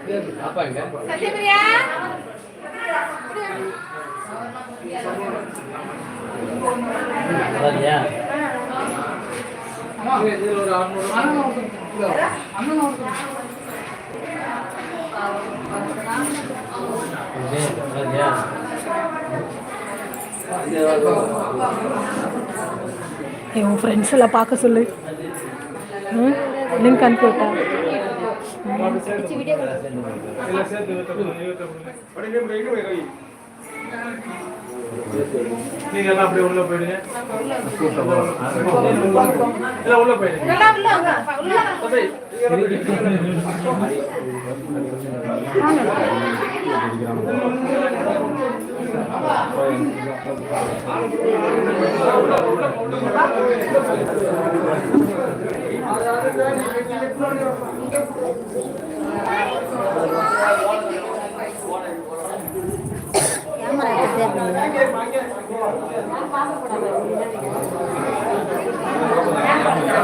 சத்யபிரியா உன் ஃப்ரெண்ட்ஸ் எல்லாம் பார்க்க சொல்லு. லிங்க் அனுப்பிவிட்டா நீங்க எல்லாம் அப்படியே உள்ள போயிடுங்க. உள்ள போயிடுங்க.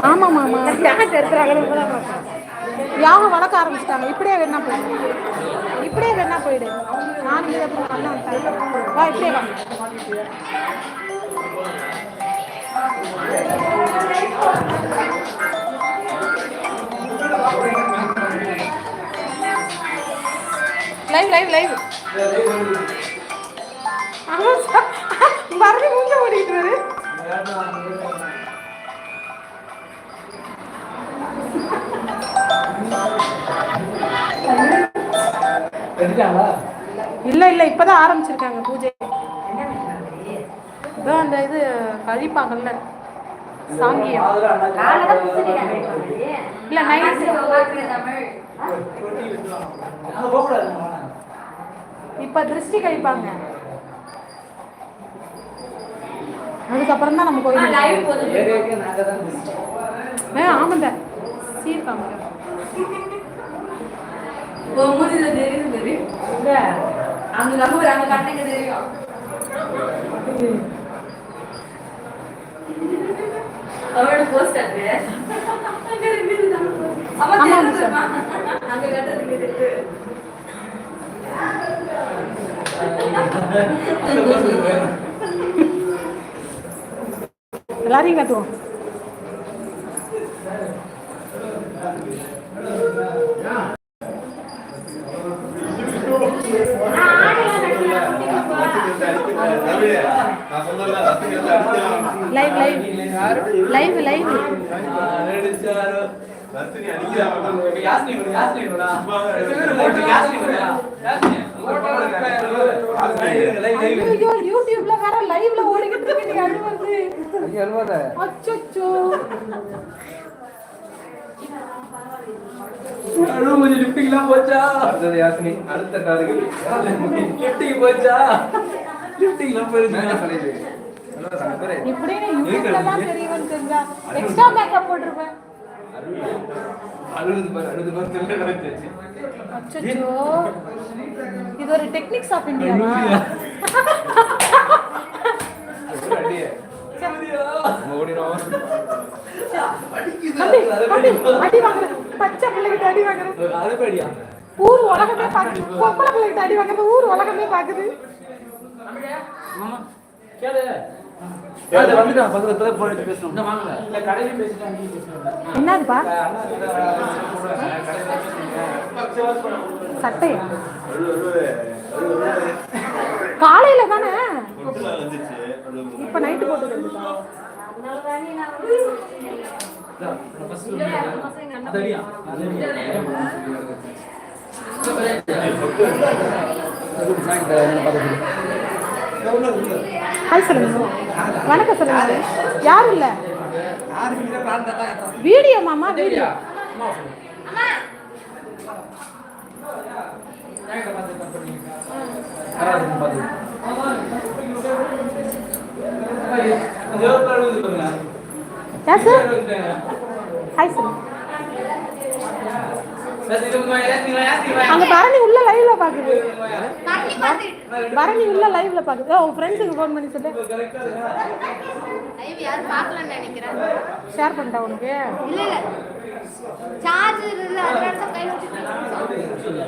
ஆமா மாமா யாகம் வளர்க்க ஆரம்பிச்சிட்டாங்க. இப்படியே வேணா போயிடு, இப்படியே வேணா போயிடு. நான் இங்கே பண்ண வா, இப்படியே வா. லைவ் லைவ் லைவ் மறுபடியும் மூஞ்ச ஓடிட்டு வரு. இல்ல இல்ல இப்பதான் ஆரம்பிச்சிருக்காங்க பூஜை. அந்த இது கழிப்பாங்கல்ல சாங்கியம். இல்ல நைட் இப்ப திருஷ்டி கழிப்பாங்க. அதுக்கப்புறம் தான் நம்ம கோயில். ஆமாண்ட சீர்காம அங்க நம்புற அங்க கட்டங்க தெரியும். அவரோட போஸ்ட் அது அங்க இருக்கு. அங்க கட்டறதுக்கு இருக்கு. எல்லாரையும் கட்டுவோம். லைவ் லைவ் லைவ் லைவ் யூடியூப்ல வேற லைவ்ல ஓடிக்கிட்டு இருக்கு. அச்சச்சோ கொஞ்சம் லிப்டிங்லாம் போச்சா? அடுத்தது யாஸ்மி, அடுத்த காருக்கு லிப்டிங் போச்சா? லிப்டிங்லாம் போயிருச்சு. இப்படியே யூடியூப்ல தான் தெரியும்னு தெரிஞ்சா எக்ஸ்ட்ரா மேக்கப் போட்டுருப்பேன். அச்சச்சோ இது ஒரு டெக்னிக்ஸ் ஆஃப் இந்தியாவா? அடி வாங்குற பச்சை பிள்ளைகிட்ட அடி வாங்குற ஊர் உலகமே பாக்குது. பொம்பளை பிள்ளைகிட்ட அடி வாங்குறது ஊர் உலகமே பாக்குது. என்னதுப்பா சட்டை காலையில தானே இப்ப நைட்டு போட்டு ஹாய் சொல்லுங்க. வணக்கம் சொல்லுங்க. யாரும் இல்ல வீடியோ மாமா வீடியோ. ஹாய் சொல்லுங்க. அங்க பரணி உள்ள லைவ்ல பாக்குது. பரணி உள்ள லைவ்ல பாக்குது. உன் ஃப்ரெண்ட்ஸுக்கு ஃபோன் பண்ணி சொல்லு. லைவ் யார் பார்க்கலன்னு நினைக்கிறேன். ஷேர் பண்ணிட்டா உனக்கு? இல்ல இல்ல சார்ஜ் இல்ல அதனால தான் கை வச்சிட்டு